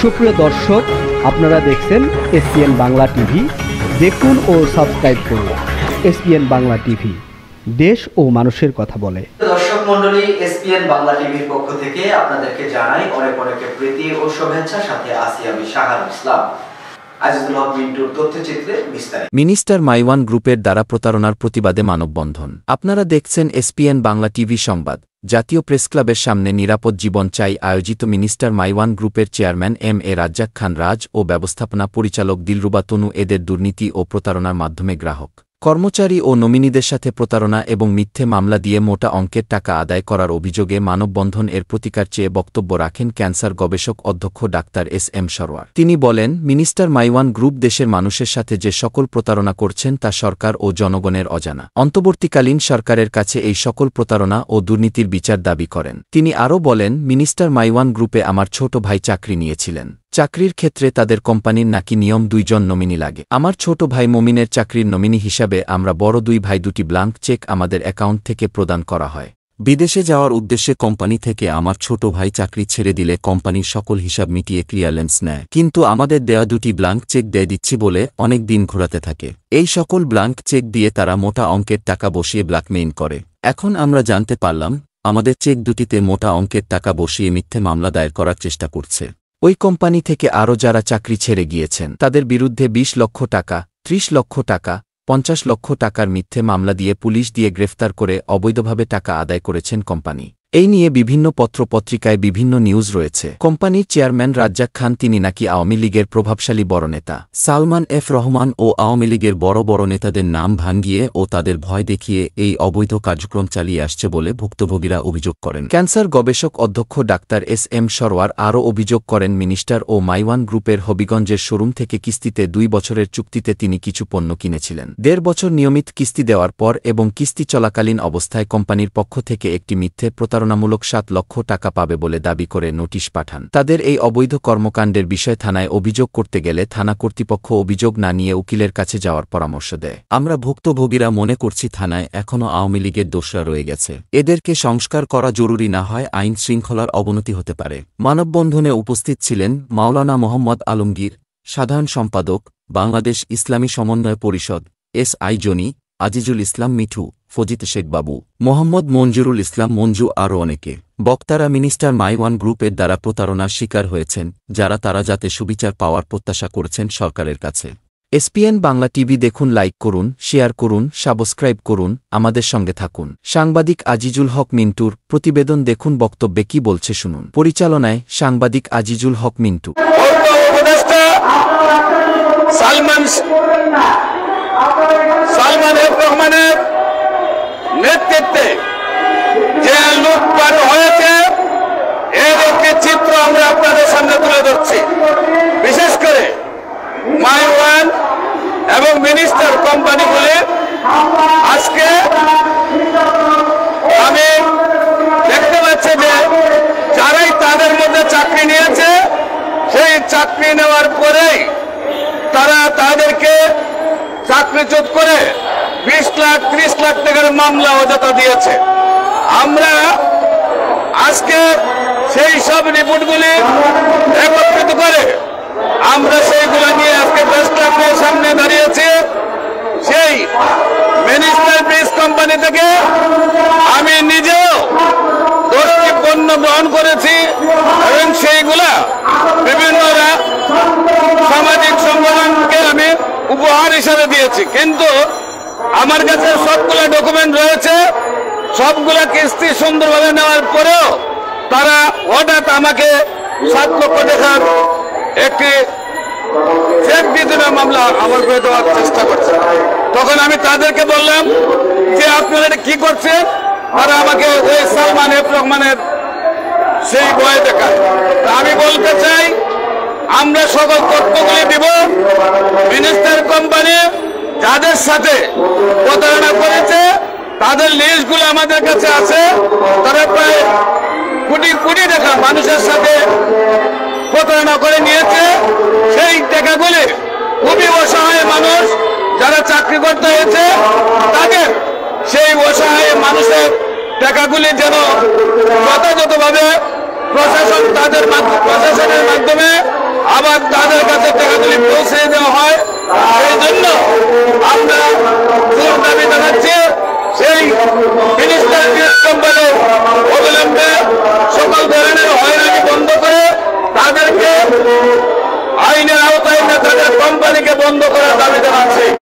সুপ্রিয় দর্শক, আপনারা দেখছেন এসপিএন বাংলা টিভি। দেখুন ও সাবস্ক্রাইব করুন এসপিএন বাংলা টিভি, দেশ ও মানুষের কথা বলে। দর্শক মণ্ডলী, এসপিএন বাংলা টিভির পক্ষ থেকে আপনাদেরকে জানাই অনেক অনেক প্রীতি ও শুভেচ্ছা। সাথে আছি আমি শাহারুল ইসলাম। আজিজুল হক মিন্টুর তথ্যচিত্রে বিস্তারিত। মিনিস্টার মাইওয়ান গ্রুপের দ্বারা প্রতারণার প্রতিবাদে মানববন্ধন। আপনারা দেখছেন এসপিএন বাংলা টিভি সংবাদ। জাতীয় প্রেসক্লাবের সামনে নিরাপদ জীবন চাই আয়োজিত মিনিস্টার মাইওয়ান গ্রুপের চেয়ারম্যান এম.এ. রাজ্জাক খান রাজ ও ব্যবস্থাপনা পরিচালক দিলরুবা তনু এদের দুর্নীতি ও প্রতারণার মাধ্যমে গ্রাহক, কর্মচারী ও নমিনিদের সাথে প্রতারণা এবং মিথ্যে মামলা দিয়ে মোটা অঙ্কের টাকা আদায় করার অভিযোগে মানববন্ধন এর প্রতিকার চেয়ে বক্তব্য রাখেন ক্যান্সার গবেষক অধ্যক্ষ ডাক্তার এস.এম. সরওয়ার। তিনি বলেন, মিনিস্টার মাইওয়ান গ্রুপ দেশের মানুষের সাথে যে সকল প্রতারণা করছেন তা সরকার ও জনগণের অজানা। অন্তর্বর্তীকালীন সরকারের কাছে এই সকল প্রতারণা ও দুর্নীতির বিচার দাবি করেন। তিনি আরও বলেন, মিনিস্টার মাইওয়ান গ্রুপে আমার ছোট ভাই চাকরি নিয়েছিলেন। চাকরির ক্ষেত্রে তাদের কোম্পানির নাকি নিয়ম 2 জন নমিনি লাগে। আমার ছোট ভাই মমিনের চাকরির নমিনি হিসাবে আমরা বড় 2 ভাই 2টি ব্লাঙ্ক চেক আমাদের অ্যাকাউন্ট থেকে প্রদান করা হয়। বিদেশে যাওয়ার উদ্দেশ্যে কোম্পানি থেকে আমার ছোট ভাই চাকরি ছেড়ে দিলে কোম্পানির সকল হিসাব মিটিয়ে ক্লিয়ারেন্স নেয়, কিন্তু আমাদের দেয়া 2টি ব্লাঙ্ক চেক দিয়ে দিচ্ছি বলে অনেক দিন ঘোরাতে থাকে। এই সকল ব্লাঙ্ক চেক দিয়ে তারা মোটা অঙ্কের টাকা বসিয়ে ব্ল্যাকমেইল করে। এখন আমরা জানতে পারলাম আমাদের চেক 2টিতে মোটা অঙ্কের টাকা বসিয়ে মিথ্যে মামলা দায়ের করার চেষ্টা করছে। ওই কোম্পানি থেকে আরও যারা চাকরি ছেড়ে গিয়েছেন তাদের বিরুদ্ধে 20 লক্ষ টাকা, 30 লক্ষ টাকা, 50 লক্ষ টাকার মিথ্যে মামলা দিয়ে পুলিশ দিয়ে গ্রেফতার করে অবৈধভাবে টাকা আদায় করেছেন কোম্পানি। এই নিয়ে বিভিন্ন পত্রপত্রিকায় বিভিন্ন নিউজ রয়েছে। কোম্পানির চেয়ারম্যান রাজ্জাক খান তিনি নাকি আওয়ামী লীগের প্রভাবশালী বড় নেতা সালমান এফ রহমান ও আওয়ামী লীগের বড় বড় নেতাদের নাম ভাঙিয়ে ও তাদের ভয় দেখিয়ে এই অবৈধ কার্যক্রম চালিয়ে আসছে বলে ভুক্তভোগীরা অভিযোগ করেন। ক্যান্সার গবেষক অধ্যক্ষ ডাক্তার এস.এম. সরওয়ার আরও অভিযোগ করেন, মিনিস্টার ও মাইওয়ান গ্রুপের হবিগঞ্জের শোরুম থেকে কিস্তিতে 2 বছরের চুক্তিতে তিনি কিছু পণ্য কিনেছিলেন। 1.5 বছর নিয়মিত কিস্তি দেওয়ার পর এবং কিস্তি চলাকালীন অবস্থায় কোম্পানির পক্ষ থেকে একটি মিথ্যে প্রতারণামূলক 7 লক্ষ টাকা পাবে বলে দাবি করে নোটিশ পাঠান। তাদের এই অবৈধ কর্মকাণ্ডের বিষয়ে থানায় অভিযোগ করতে গেলে থানা কর্তৃপক্ষ অভিযোগ না নিয়ে উকিলের কাছে যাওয়ার পরামর্শ দেয়। আমরা ভুক্তভোগীরা মনে করছি থানায় এখনও আওয়ামী লীগের দোষরা রয়ে গেছে। এদেরকে সংস্কার করা জরুরি, না হয় আইন শৃঙ্খলার অবনতি হতে পারে। মানববন্ধনে উপস্থিত ছিলেন মাওলানা মোহাম্মদ আলমগীর, সাধারণ সম্পাদক, বাংলাদেশ ইসলামী সমন্বয় পরিষদ, এস.আই. জনি, আজিজুল ইসলাম মিঠু, ফজিত শেখ বাবু, মোহাম্মদ মঞ্জুরুল ইসলাম মঞ্জু আরও অনেকে। বক্তারা মিনিস্টার মাইওয়ান গ্রুপের দ্বারা প্রতারণার শিকার হয়েছেন, তারা যাতে সুবিচার পাওয়ার প্রত্যাশা করছেন সরকারের কাছে। এসপিএন বাংলা টিভি দেখুন, লাইক করুন, শেয়ার করুন, সাবস্ক্রাইব করুন, আমাদের সঙ্গে থাকুন। সাংবাদিক আজিজুল হক মিন্টুর প্রতিবেদন দেখুন, বক্তব্যে কি বলছে শুনুন। পরিচালনায় সাংবাদিক আজিজুল হক মিন্টু। সালমান এফ রহমানের নেতৃত্বে যে লুটপাট হয়েছে এর একটি চিত্র আমরা আপনাদের সামনে তুলে ধরছি। বিশেষ করে মাইওয়ান এবং মিনিস্টার কোম্পানিগুলি আজকে আমি দেখতে পাচ্ছি যে যারাই তাদের মধ্যে চাকরি নিয়েছে, সেই চাকরি নেওয়ার পরেই তারা তাদেরকে চাকরিচ্যুত করে 20 লাখ 30 লাখ টাকার মামলা অযথা দিয়েছে। আমরা আজকে সেই সব রিপোর্টগুলি একত্রিত করে আমরা সেইগুলো নিয়ে আজকে প্রেস ক্লাবের সামনে দাঁড়িয়েছি। সেই মিনিস্টার ব্রিজ কোম্পানি থেকে আমি নিজেও 10টি পণ্য গ্রহণ করেছি এবং সেইগুলা বিভিন্ন সামাজিক সংগঠনকে আমি উপহার হিসাবে দিয়েছি, কিন্তু আমার কাছে সবগুলো ডকুমেন্ট রয়েছে। সবগুলা কিস্তি সুন্দরভাবে নেওয়ার পরেও তারা হঠাৎ আমাকে 7 লক্ষ টাকার একটি চেক দিয়ে মামলা আমার করে দেওয়ার চেষ্টা করছে। তখন আমি তাদেরকে বললাম যে আপনারা এটা কি করছেন? তারা আমাকে ওই সালমান এফ রহমানের সেই বই দেখায়। আমি বলতে চাই, আমরা সকল তথ্যগুলি দিব। মিনিস্টার কোম্পানি যাদের সাথে প্রতারণা করেছে তাদের লিস্টগুলো আমাদের কাছে আছে। তারা প্রায় কোটি কোটি টাকা মানুষের সাথে প্রতারণা করে নিয়েছে। সেই টাকাগুলি খুবই অসহায় মানুষ যারা চাকরি করতে হয়েছে তাদের সেই অসহায় মানুষের টাকাগুলি যেন যথাযথভাবে তাদের প্রশাসনের মাধ্যমে আবার তাদের কাছে টাকা তুলে